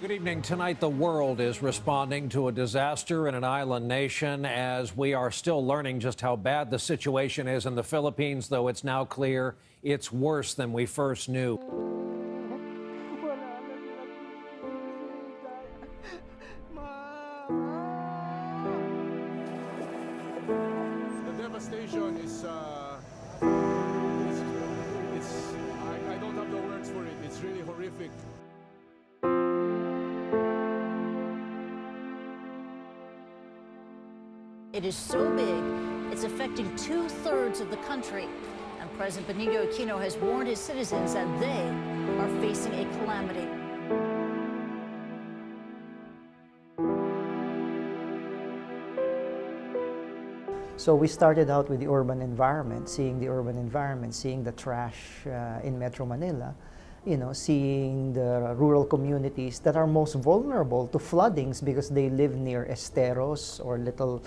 Good evening. Tonight, the world is responding to a disaster in an island nation as we are still learning just how bad the situation is in the Philippines, though it's now clear it's worse than we first knew. The devastation is, I don't have the words for it. It's really horrific. It is so big, it's affecting 2/3 of the country. And President Benigno Aquino has warned his citizens that they are facing a calamity. So we started out with the urban environment, seeing the trash in Metro Manila, seeing the rural communities that are most vulnerable to floodings because they live near esteros or little,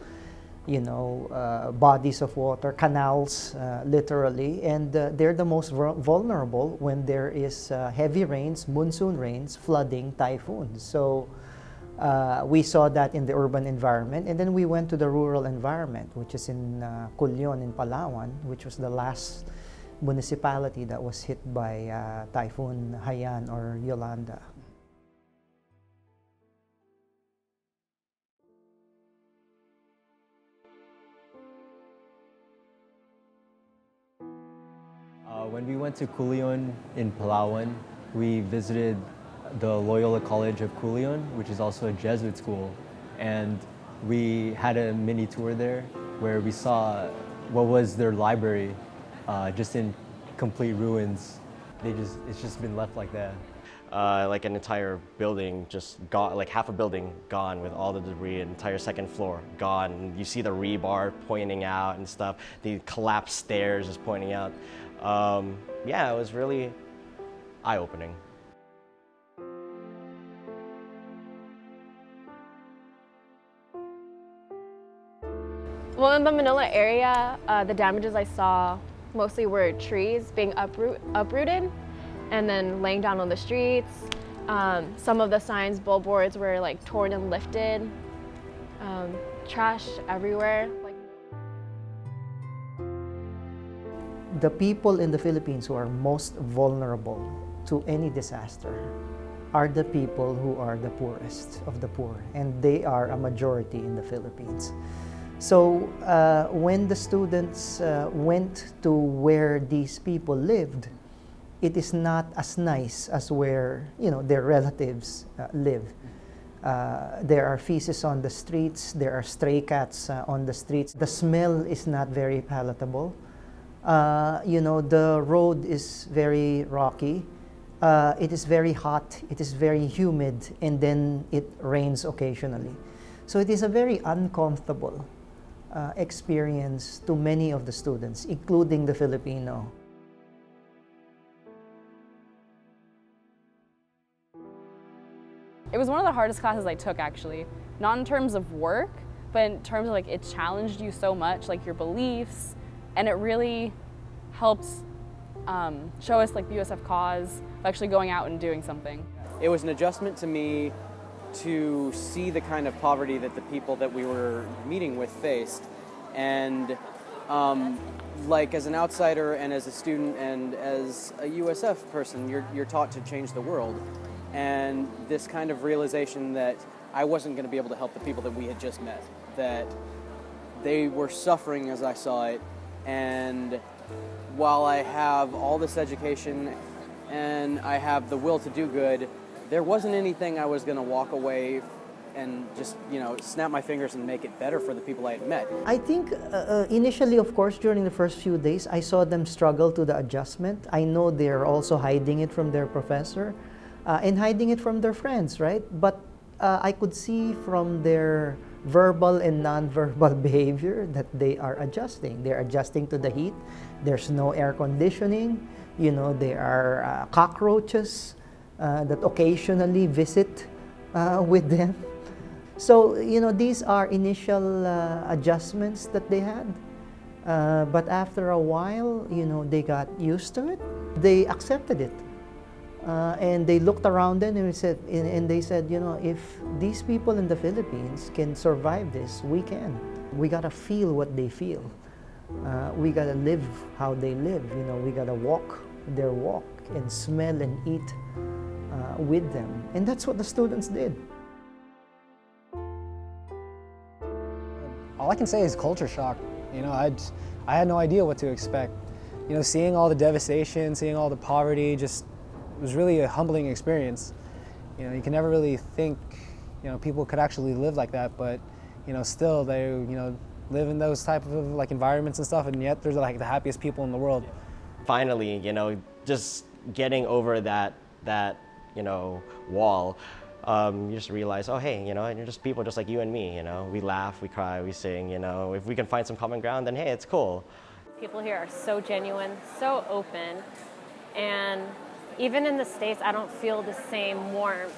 bodies of water, canals, literally, and they're the most vulnerable when there is heavy rains, monsoon rains, flooding, typhoons. So we saw that in the urban environment, and then we went to the rural environment, which is in Culion in Palawan, which was the last municipality that was hit by Typhoon Haiyan or Yolanda. When we went to Culion in Palawan, we visited the Loyola College of Culion, which is also a Jesuit school, and we had a mini tour there where we saw what was their library, just in complete ruins. It's just been left like that. Like an entire building just gone, like half a building gone with all the debris, an entire second floor gone. You see the rebar pointing out and stuff, the collapsed stairs is pointing out. Yeah, it was really eye-opening. Well, in the Manila area, the damages I saw mostly were trees being uprooted and then laying down on the streets. Some of the signs, billboards were like torn and lifted. Trash everywhere. The people in the Philippines who are most vulnerable to any disaster are the people who are the poorest of the poor, and they are a majority in the Philippines. So when the students went to where these people lived, it is not as nice as where their relatives live. There are feces on the streets, there are stray cats on the streets. The smell is not very palatable. The road is very rocky. It is very hot, it is very humid, and then it rains occasionally. So it is a very uncomfortable experience to many of the students, including the Filipino. It was one of the hardest classes I took, actually. Not in terms of work, but in terms of it challenged you so much, your beliefs, and it really helps show us the USF cause of actually going out and doing something. It was an adjustment to me to see the kind of poverty that the people that we were meeting with faced. And as an outsider and as a student and as a USF person, you're taught to change the world. And this kind of realization that I wasn't going to be able to help the people that we had just met, that they were suffering as I saw it, and while I have all this education and I have the will to do good, there wasn't anything I was going to walk away and just, snap my fingers and make it better for the people I had met. I think initially, of course, during the first few days, I saw them struggle to the adjustment. I know they're also hiding it from their professor and hiding it from their friends, right? But I could see from their verbal and non-verbal behavior that they are adjusting. They're adjusting to the heat. There's no air conditioning. There are cockroaches that occasionally visit with them. So, these are initial adjustments that they had. But after a while, they got used to it. They accepted it. And they looked around them and they said, you know, if these people in the Philippines can survive this, we can. We gotta feel what they feel. We gotta live how they live. You know, we gotta walk their walk and smell and eat with them. And that's what the students did. All I can say is culture shock. You know, I had no idea what to expect. You know, seeing all the devastation, seeing all the poverty, just it was really a humbling experience. You know, you can never really think, you know, people could actually live like that, but, you know, still they, you know, live in those type of like environments and stuff, and yet they're like the happiest people in the world. Finally, you know, just getting over that you know, wall, you just realize, oh hey, you know, you're just people just like you and me, you know. We laugh, we cry, we sing, you know. If we can find some common ground, then hey, it's cool. People here are so genuine, so open, and even in the States, I don't feel the same warmth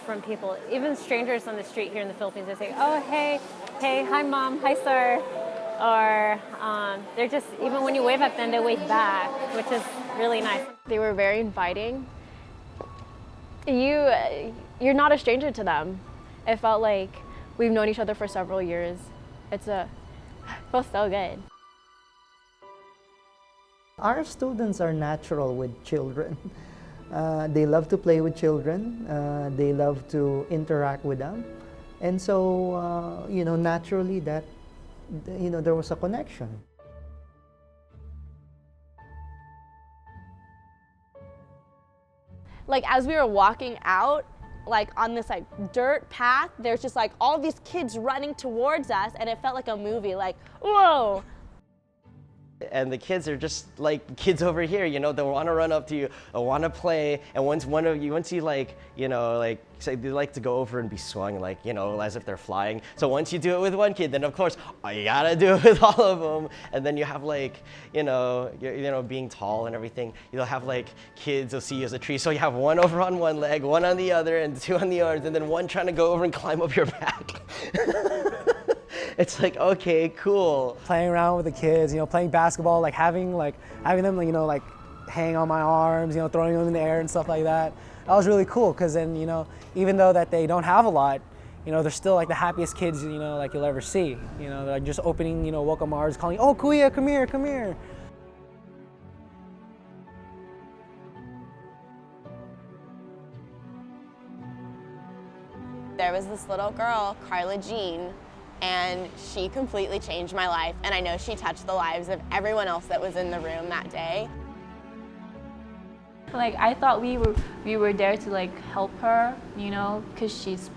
from people. Even strangers on the street here in the Philippines, they say, oh hey, hi mom, hi sir. Or they're just, even when you wave at them, they wave back, which is really nice. They were very inviting. You're not a stranger to them. It felt like we've known each other for several years. It feels so good. Our students are natural with children. They love to play with children. They love to interact with them. And so, you know, naturally that, you know, there was a connection. Like as we were walking out, like on this like dirt path, there's just like all these kids running towards us, and it felt like a movie, like, whoa. And the kids are just like kids over here, you know, they want to run up to you, they want to play, and once you like, you know, like, say they like to go over and be swung, like, you know, as if they're flying. So once you do it with one kid, then of course, oh, you gotta do it with all of them. And then you have like, you know, being tall and everything, you'll have like kids will see you as a tree. So you have one over on one leg, one on the other, and two on the arms, and then one trying to go over and climb up your back. It's like, okay, cool. Playing around with the kids, you know, playing basketball, like having them, you know, like hang on my arms, you know, throwing them in the air and stuff like that. That was really cool, because then, you know, even though that they don't have a lot, you know, they're still like the happiest kids, you know, like you'll ever see. You know, they're like just opening, you know, welcome arms, calling, oh, Kuya, come here, come here. There was this little girl, Carla Jean, and she completely changed my life, and I know she touched the lives of everyone else that was in the room that day. Like, I thought we were there to like help her, you know, because she's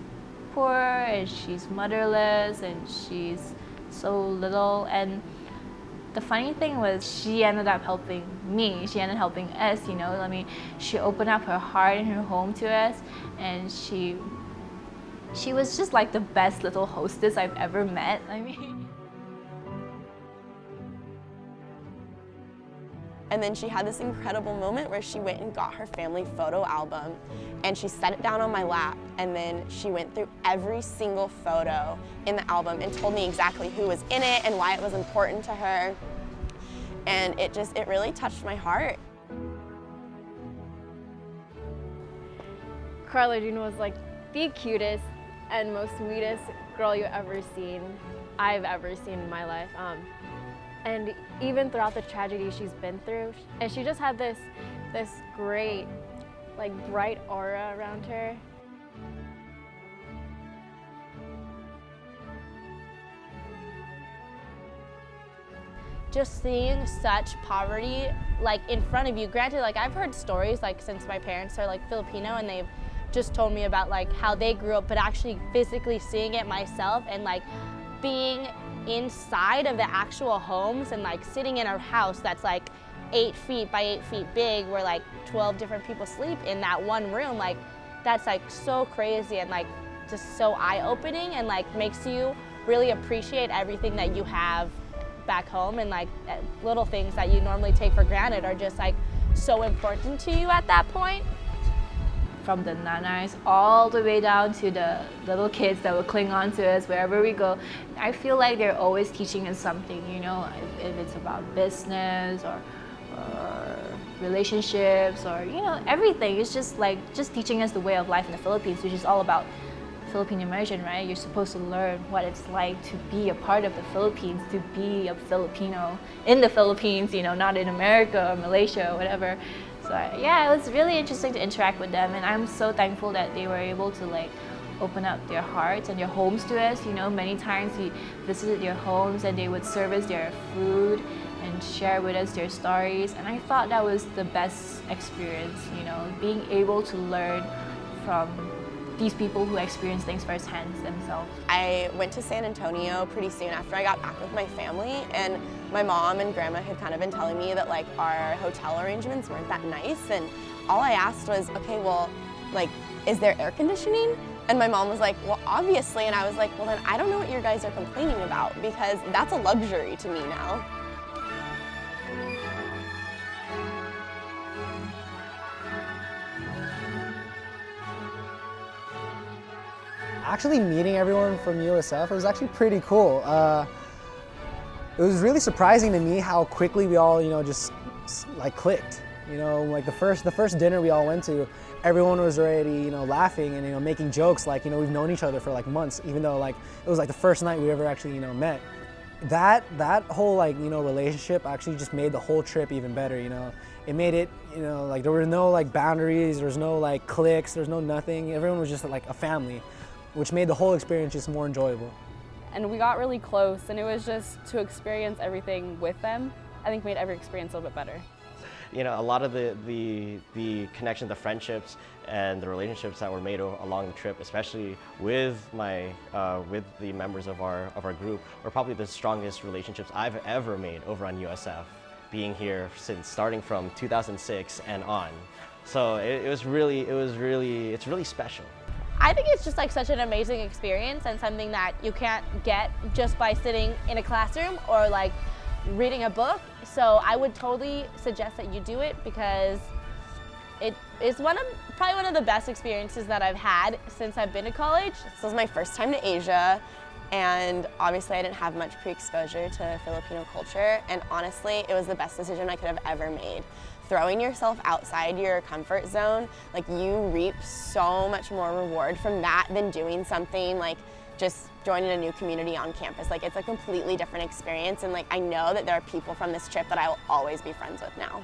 poor and she's motherless and she's so little. And the funny thing was, she ended up helping me. She ended up helping us, you know. I mean, she opened up her heart and her home to us, and she was just like the best little hostess I've ever met. I mean. And then she had this incredible moment where she went and got her family photo album, and she set it down on my lap, and then she went through every single photo in the album and told me exactly who was in it and why it was important to her. And it really touched my heart. Carla Jean was like the cutest and most sweetest girl I've ever seen in my life. And even throughout the tragedy she's been through, and she just had this great, like, bright aura around her. Just seeing such poverty, like, in front of you. Granted, like, I've heard stories, like, since my parents are, like, Filipino, and they've just told me about, like, how they grew up, but actually physically seeing it myself and, like, being inside of the actual homes and like sitting in a house that's like 8 feet by 8 feet big, where like 12 different people sleep in that one room, like that's like so crazy and like just so eye-opening, and like makes you really appreciate everything that you have back home, and like little things that you normally take for granted are just like so important to you at that point. From the nanas all the way down to the little kids that will cling on to us wherever we go. I feel like they're always teaching us something, you know, if it's about business or relationships or, you know, everything. It's just like, just teaching us the way of life in the Philippines, which is all about Philippine immersion, right? You're supposed to learn what it's like to be a part of the Philippines, to be a Filipino in the Philippines, you know, not in America or Malaysia or whatever. So yeah, it was really interesting to interact with them, and I'm so thankful that they were able to like open up their hearts and their homes to us. You know, many times we visited their homes and they would serve us their food and share with us their stories, and I thought that was the best experience, you know, being able to learn from these people who experience things firsthand themselves. I went to San Antonio pretty soon after I got back with my family, and my mom and grandma had kind of been telling me that like our hotel arrangements weren't that nice, and all I asked was, okay, well, like, is there air conditioning? And my mom was like, well, obviously, and I was like, well, then I don't know what you guys are complaining about, because that's a luxury to me now. Actually meeting everyone from USF, it was actually pretty cool. It was really surprising to me how quickly we all, you know, just like clicked. You know, like the first dinner we all went to, everyone was already, you know, laughing and, you know, making jokes like, you know, we've known each other for like months, even though like it was like the first night we ever actually, you know, met. That whole like, you know, relationship actually just made the whole trip even better, you know. It made it, you know, like there were no like boundaries, there was no like cliques, there was no nothing. Everyone was just like a family, which made the whole experience just more enjoyable. And we got really close, and it was just to experience everything with them, I think made every experience a little bit better. You know, a lot of the connections, the friendships, and the relationships that were made along the trip, especially with with the members of our group, were probably the strongest relationships I've ever made over on USF, being here since starting from 2006 and on. So it's really special. I think it's just like such an amazing experience and something that you can't get just by sitting in a classroom or like reading a book. So I would totally suggest that you do it, because it is probably one of the best experiences that I've had since I've been to college. This was my first time to Asia, and obviously I didn't have much pre-exposure to Filipino culture, and honestly it was the best decision I could have ever made. Throwing yourself outside your comfort zone, like you reap so much more reward from that than doing something like just joining a new community on campus. Like it's a completely different experience, and like I know that there are people from this trip that I will always be friends with now.